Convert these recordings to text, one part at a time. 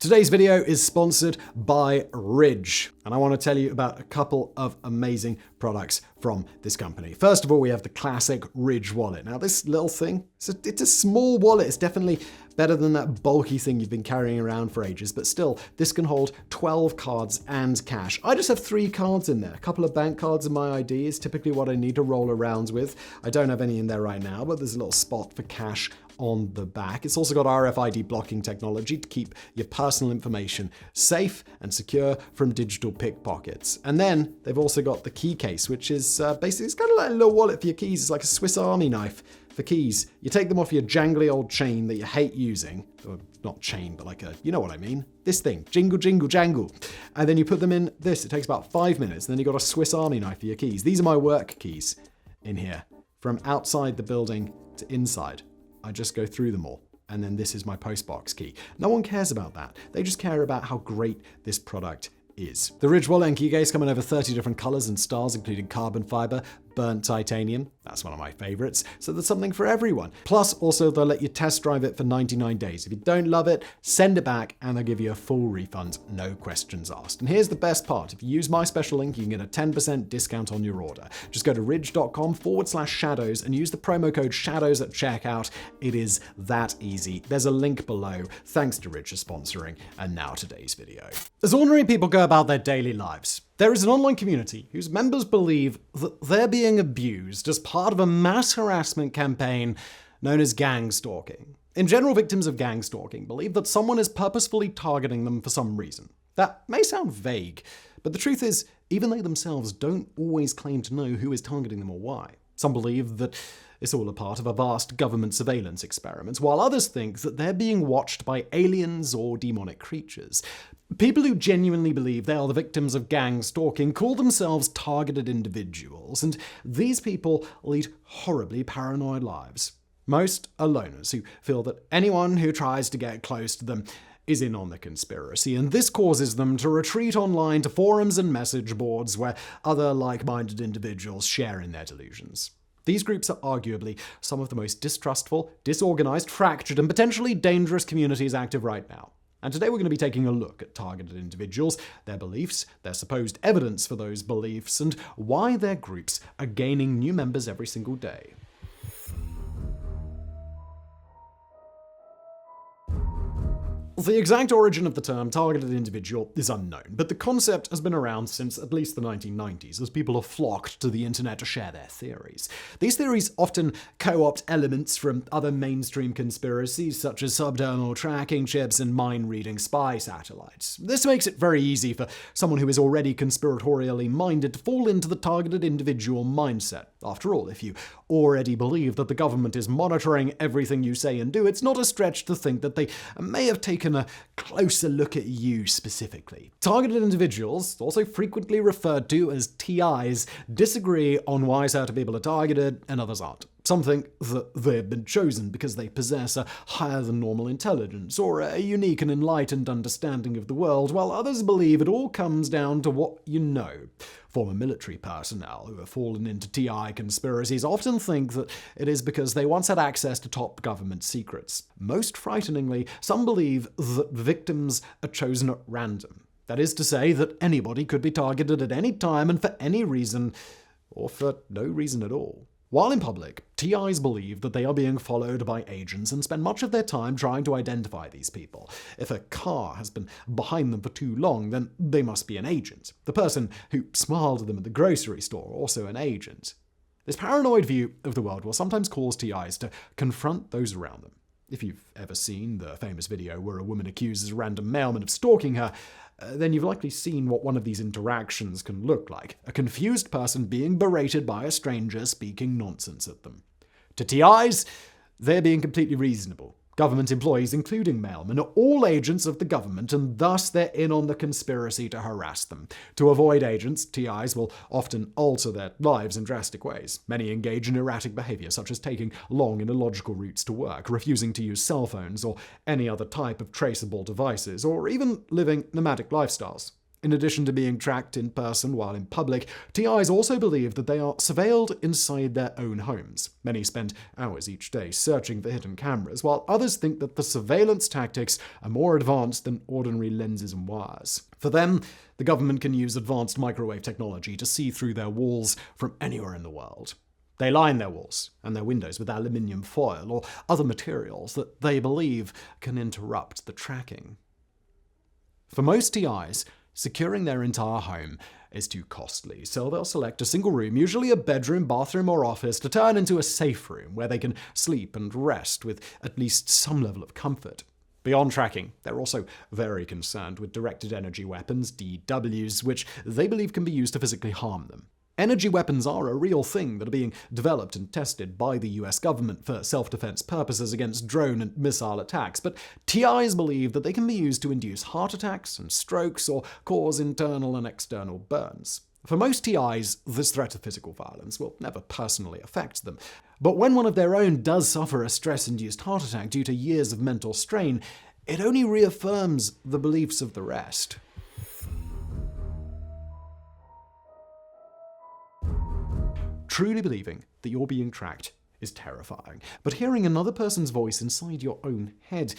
Today's video is sponsored by Ridge, and I want to tell you about a couple of amazing products from this company. First of all, we have the classic Ridge wallet. Now, this little thing, it's a small wallet. It's definitely better than that bulky thing you've been carrying around for ages, but still, this can hold 12 cards and cash. I just have 3 cards in there. A couple of bank cards and my ID is typically what I need to roll around with. I don't have any in there right now, but there's a little spot for cash on the back. It's also got RFID blocking technology to keep your personal information safe and secure from digital pickpockets. And then they've also got the key case, which is basically, it's kind of like a little wallet for your keys. It's like a Swiss Army knife for keys. You take them off your jangly old chain that you hate using, or not chain, but like you know what I mean? This thing, jingle, jingle, jangle. And then you put them in this. It takes about 5 minutes. And then you got a Swiss Army knife for your keys. These are my work keys in here, from outside the building to inside. I just go through them all. And then this is my postbox key. No one cares about that. They just care about how great this product is. The Ridge wallet and key case come in over 30 different colors and styles, including carbon fiber, burnt titanium. That's one of my favorites. So there's something for everyone. Plus, also, they'll let you test drive it for 99 days. If you don't love it, send it back and they'll give you a full refund, no questions asked. And here's the best part. If you use my special link, you can get a 10% discount on your order. Just go to ridge.com/shadows and use the promo code shadows at checkout. It is that easy. There's a link below. Thanks to Ridge for sponsoring. And now today's video. As ordinary people go about their daily lives, there is an online community whose members believe that they're being abused as part of a mass harassment campaign known as gang stalking. In general, victims of gang stalking believe that someone is purposefully targeting them for some reason. That may sound vague, but the truth is, even they themselves don't always claim to know who is targeting them or why. Some believe that it's all a part of a vast government surveillance experiment, while others think that they're being watched by aliens or demonic creatures. People who genuinely believe they are the victims of gang stalking call themselves targeted individuals, and these people lead horribly paranoid lives. Most are loners who feel that anyone who tries to get close to them is in on the conspiracy, and this causes them to retreat online to forums and message boards where other like-minded individuals share in their delusions. These groups are arguably some of the most distrustful, disorganized, fractured, and potentially dangerous communities active right now. And today we're going to be taking a look at targeted individuals, their beliefs, their supposed evidence for those beliefs, and why their groups are gaining new members every single day. The exact origin of the term targeted individual is unknown, but the concept has been around since at least the 1990s, as people have flocked to the internet to share their theories. These theories often co-opt elements from other mainstream conspiracies, such as subdermal tracking chips and mind-reading spy satellites. This makes it very easy for someone who is already conspiratorially minded to fall into the targeted individual mindset. After all, if you already believe that the government is monitoring everything you say and do, it's not a stretch to think that they may have taken a closer look at you specifically. Targeted individuals, also frequently referred to as TIs, disagree on why certain people are targeted and others aren't. Some think that they've been chosen because they possess a higher than normal intelligence or a unique and enlightened understanding of the world, while others believe it all comes down to what you know. Former military personnel who have fallen into TI conspiracies often think that it is because they once had access to top government secrets. Most frighteningly, some believe that victims are chosen at random. That is to say that anybody could be targeted at any time and for any reason, or for no reason at all. While in public, TIs believe that they are being followed by agents and spend much of their time trying to identify these people. If a car has been behind them for too long, then they must be an agent. The person who smiled at them at the grocery store, also an agent. This paranoid view of the world will sometimes cause TIs to confront those around them. If you've ever seen the famous video where a woman accuses a random mailman of stalking her, then you've likely seen what one of these interactions can look like. A confused person being berated by a stranger speaking nonsense at them. To TIs, they're being completely reasonable. Government employees, including mailmen, are all agents of the government, and thus they're in on the conspiracy to harass them. To avoid agents, TIs will often alter their lives in drastic ways. Many engage in erratic behavior, such as taking long and illogical routes to work, refusing to use cell phones or any other type of traceable devices, or even living nomadic lifestyles. In addition to being tracked in person while in public, TIs also believe that they are surveilled inside their own homes. Many spend hours each day searching for hidden cameras, while others think that the surveillance tactics are more advanced than ordinary lenses and wires. For them, the government can use advanced microwave technology to see through their walls from anywhere in the world. They line their walls and their windows with aluminium foil or other materials that they believe can interrupt the tracking. For most TIs, securing their entire home is too costly, so they'll select a single room, usually a bedroom, bathroom, or office, to turn into a safe room where they can sleep and rest with at least some level of comfort. Beyond tracking, they're also very concerned with directed energy weapons, DWs, which they believe can be used to physically harm them. Energy weapons are a real thing that are being developed and tested by the US government for self-defense purposes against drone and missile attacks, but TIs believe that they can be used to induce heart attacks and strokes or cause internal and external burns. For most TIs, this threat of physical violence will never personally affect them. But when one of their own does suffer a stress-induced heart attack due to years of mental strain, it only reaffirms the beliefs of the rest. Truly believing that you're being tracked is terrifying, but hearing another person's voice inside your own head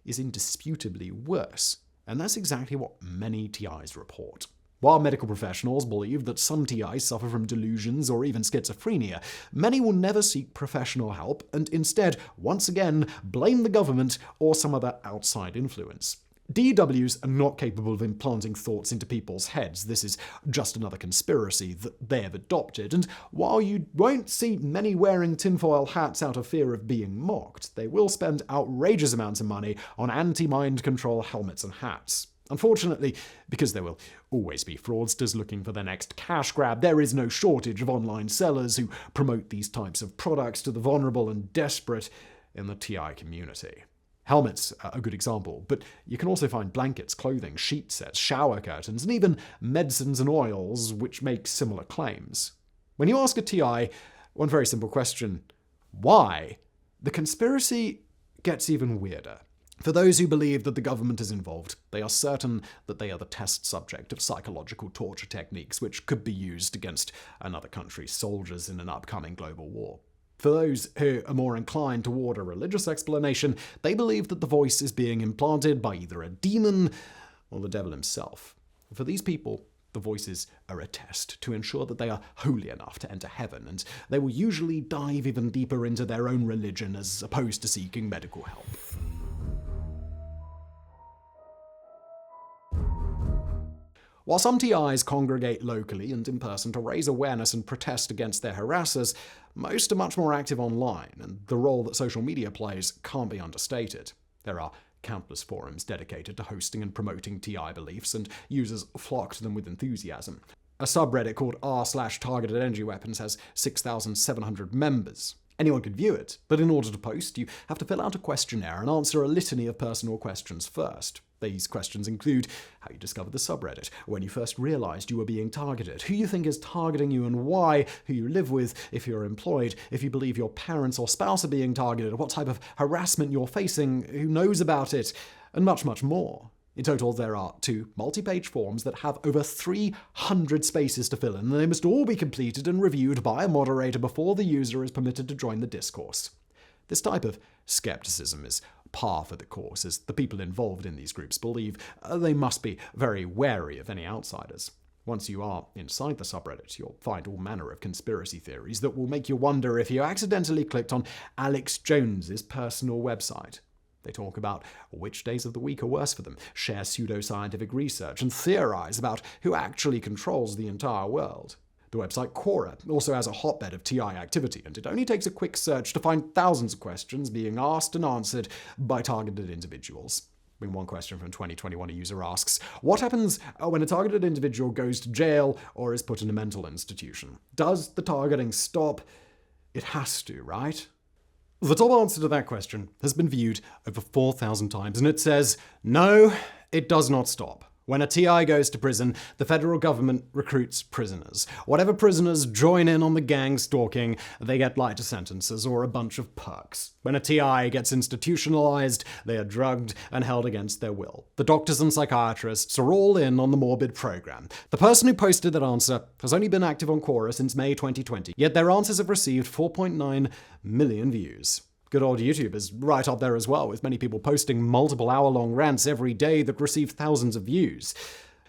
is indisputably worse, and that's exactly what many TIs report. While medical professionals believe that some TIs suffer from delusions or even schizophrenia, many will never seek professional help and instead, once again, blame the government or some other outside influence. DWs are not capable of implanting thoughts into people's heads. This is just another conspiracy that they have adopted. And while you won't see many wearing tinfoil hats out of fear of being mocked, they will spend outrageous amounts of money on anti-mind control helmets and hats. Unfortunately, because there will always be fraudsters looking for their next cash grab, there is no shortage of online sellers who promote these types of products to the vulnerable and desperate in the TI community. Helmets are a good example, but you can also find blankets, clothing, sheet sets, shower curtains, and even medicines and oils which make similar claims. When you ask a TI one very simple question, why? The conspiracy gets even weirder. For those who believe that the government is involved, they are certain that they are the test subject of psychological torture techniques which could be used against another country's soldiers in an upcoming global war. For those who are more inclined toward a religious explanation, they believe that the voice is being implanted by either a demon or the devil himself. For these people, the voices are a test to ensure that they are holy enough to enter heaven, and they will usually dive even deeper into their own religion as opposed to seeking medical help. While some TIs congregate locally and in person to raise awareness and protest against their harassers, most are much more active online, and the role that social media plays can't be understated. There are countless forums dedicated to hosting and promoting TI beliefs, and users flock to them with enthusiasm. A subreddit called r/targeted energy weapons has 6,700 members. Anyone can view it, but in order to post, you have to fill out a questionnaire and answer a litany of personal questions first. These questions include how you discovered the subreddit, when you first realized you were being targeted, who you think is targeting you and why, who you live with, if you're employed, if you believe your parents or spouse are being targeted, what type of harassment you're facing, who knows about it, and much, much more. In total, there are 2 multi-page forms that have over 300 spaces to fill in, and they must all be completed and reviewed by a moderator before the user is permitted to join the discourse. This type of skepticism is par for the course, as the people involved in these groups believe they must be very wary of any outsiders. Once you are inside the subreddit, you'll find all manner of conspiracy theories that will make you wonder if you accidentally clicked on Alex Jones's personal website. They talk about which days of the week are worse for them, share pseudoscientific research, and theorize about who actually controls the entire world. The website Quora also has a hotbed of TI activity, and it only takes a quick search to find thousands of questions being asked and answered by targeted individuals. In one question from 2021, a user asks, what happens when a targeted individual goes to jail or is put in a mental institution? Does the targeting stop? It has to, right? The top answer to that question has been viewed over 4,000 times, and it says, no, it does not stop. When a TI goes to prison, the federal government recruits prisoners. Whatever prisoners join in on the gang stalking, they get lighter sentences or a bunch of perks. When a TI gets institutionalized, they are drugged and held against their will. The doctors and psychiatrists are all in on the morbid program. The person who posted that answer has only been active on Quora since May 2020, yet their answers have received 4.9 million views. Good old YouTube is right up there as well, with many people posting multiple hour-long rants every day that receive thousands of views.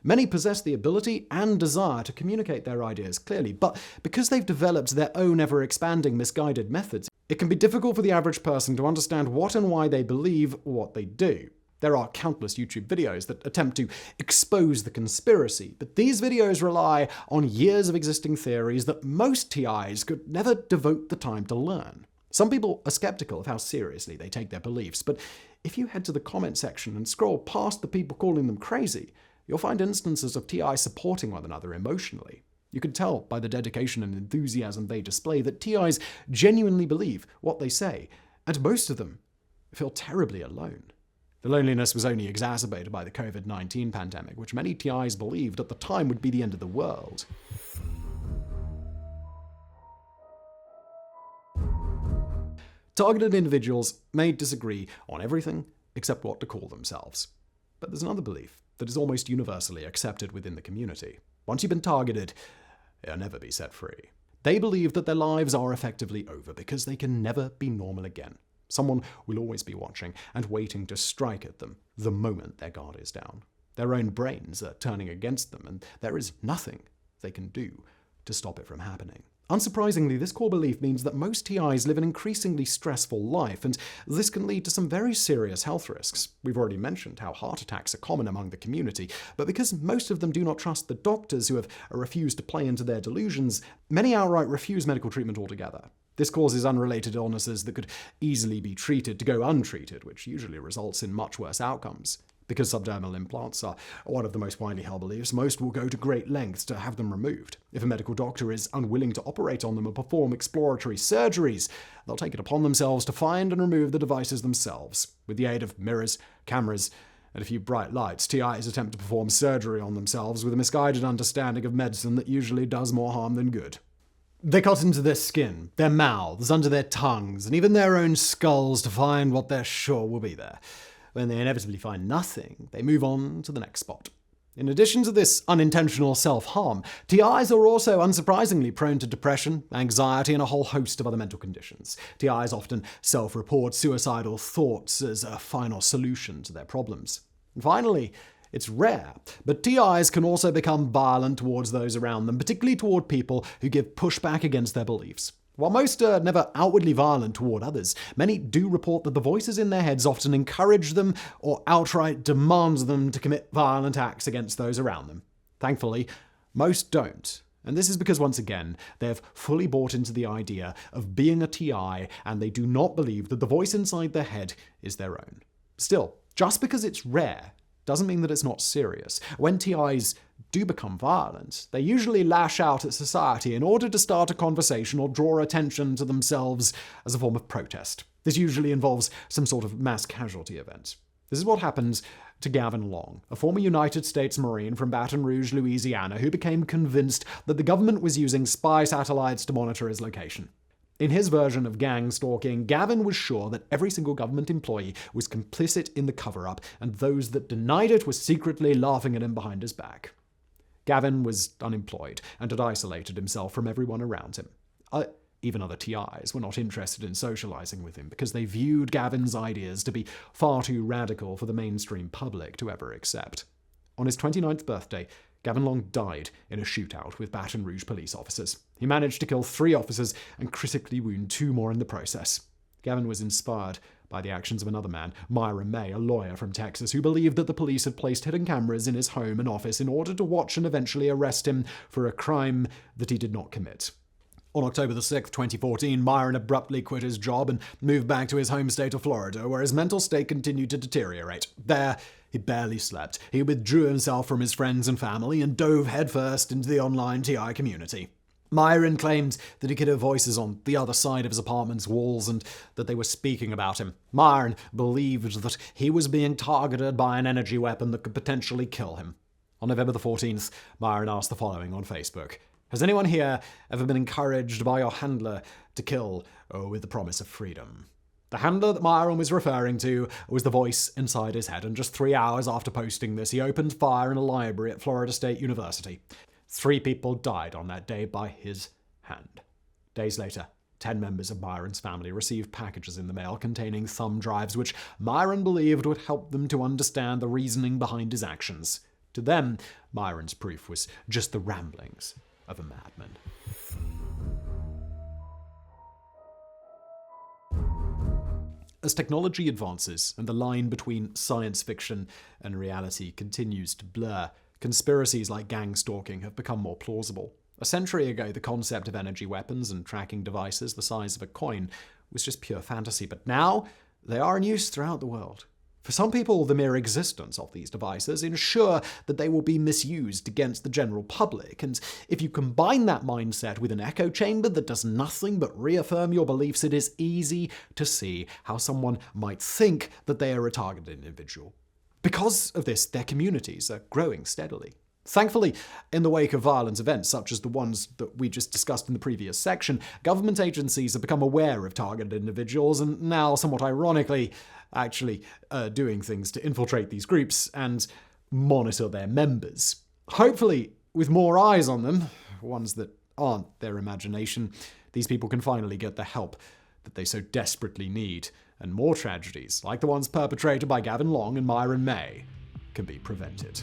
Many possess the ability and desire to communicate their ideas clearly, but because they've developed their own ever-expanding misguided methods, it can be difficult for the average person to understand what and why they believe what they do. There are countless YouTube videos that attempt to expose the conspiracy, but these videos rely on years of existing theories that most TIs could never devote the time to learn. Some people are skeptical of how seriously they take their beliefs, but if you head to the comment section and scroll past the people calling them crazy, you'll find instances of TIs supporting one another emotionally. You can tell by the dedication and enthusiasm they display that TIs genuinely believe what they say, and most of them feel terribly alone. The loneliness was only exacerbated by the COVID-19 pandemic, which many TIs believed at the time would be the end of the world. Targeted individuals may disagree on everything except what to call themselves. But there's another belief that is almost universally accepted within the community. Once you've been targeted, you'll never be set free. They believe that their lives are effectively over because they can never be normal again. Someone will always be watching and waiting to strike at them the moment their guard is down. Their own brains are turning against them, and there is nothing they can do to stop it from happening. Unsurprisingly, this core belief means that most TIs live an increasingly stressful life, and this can lead to some very serious health risks. We've already mentioned how heart attacks are common among the community, but because most of them do not trust the doctors who have refused to play into their delusions, many outright refuse medical treatment altogether. This causes unrelated illnesses that could easily be treated to go untreated, which usually results in much worse outcomes. Because subdermal implants are one of the most widely held beliefs, most will go to great lengths to have them removed. If a medical doctor is unwilling to operate on them or perform exploratory surgeries, they'll take it upon themselves to find and remove the devices themselves. With the aid of mirrors, cameras, and a few bright lights, TIs attempt to perform surgery on themselves with a misguided understanding of medicine that usually does more harm than good. They cut into their skin, their mouths, under their tongues, and even their own skulls to find what they're sure will be there. When they inevitably find nothing, they move on to the next spot. In addition to this unintentional self-harm, TIs are also unsurprisingly prone to depression, anxiety, and a whole host of other mental conditions. TIs often self-report suicidal thoughts as a final solution to their problems. And finally, it's rare, but TIs can also become violent towards those around them, particularly toward people who give pushback against their beliefs. While most are never outwardly violent toward others, many do report that the voices in their heads often encourage them or outright demand them to commit violent acts against those around them. Thankfully, most don't. And this is because, once again, they have fully bought into the idea of being a TI, and they do not believe that the voice inside their head is their own. Still, just because it's rare doesn't mean that it's not serious. When TIs do become violent, they usually lash out at society in order to start a conversation or draw attention to themselves as a form of protest. This usually involves some sort of mass casualty event. This is what happened to Gavin Long, a former United States Marine from Baton Rouge, Louisiana, who became convinced that the government was using spy satellites to monitor his location. In his version of gang stalking, Gavin was sure that every single government employee was complicit in the cover-up, and those that denied it were secretly laughing at him behind his back. Gavin was unemployed and had isolated himself from everyone around him. Even other TIs were not interested in socializing with him because they viewed Gavin's ideas to be far too radical for the mainstream public to ever accept. On his 29th birthday, Gavin Long died in a shootout with Baton Rouge police officers. He managed to kill 3 officers and critically wound 2 more in the process. Gavin was inspired by the actions of another man, Myron May, a lawyer from Texas, who believed that the police had placed hidden cameras in his home and office in order to watch and eventually arrest him for a crime that he did not commit. On October 6, 2014, Myron abruptly quit his job and moved back to his home state of Florida, where his mental state continued to deteriorate. There, he barely slept. He withdrew himself from his friends and family and dove headfirst into the online TI community. Myron claimed that he could hear voices on the other side of his apartment's walls and that they were speaking about him. Myron believed that he was being targeted by an energy weapon that could potentially kill him. On November the 14th, Myron asked the following on Facebook. Has anyone here ever been encouraged by your handler to kill with the promise of freedom? The handler that Myron was referring to was the voice inside his head, and just 3 hours after posting this, he opened fire in a library at Florida State University. 3 people died on that day by his hand. Days later, 10 members of Myron's family received packages in the mail containing thumb drives which Myron believed would help them to understand the reasoning behind his actions. To them, Myron's proof was just the ramblings of a madman. As technology advances and the line between science fiction and reality continues to blur, conspiracies like gang stalking have become more plausible. A century ago, the concept of energy weapons and tracking devices the size of a coin was just pure fantasy, but now they are in use throughout the world. For some people, the mere existence of these devices ensure that they will be misused against the general public, and if you combine that mindset with an echo chamber that does nothing but reaffirm your beliefs, it is easy to see how someone might think that they are a targeted individual. Because of this, their communities are growing steadily. Thankfully, in the wake of violent events such as the ones that we just discussed in the previous section, government agencies have become aware of targeted individuals and now, somewhat ironically, actually doing things to infiltrate these groups and monitor their members. Hopefully, with more eyes on them, ones that aren't their imagination, these people can finally get the help that they so desperately need, and more tragedies, like the ones perpetrated by Gavin Long and Myron May, can be prevented.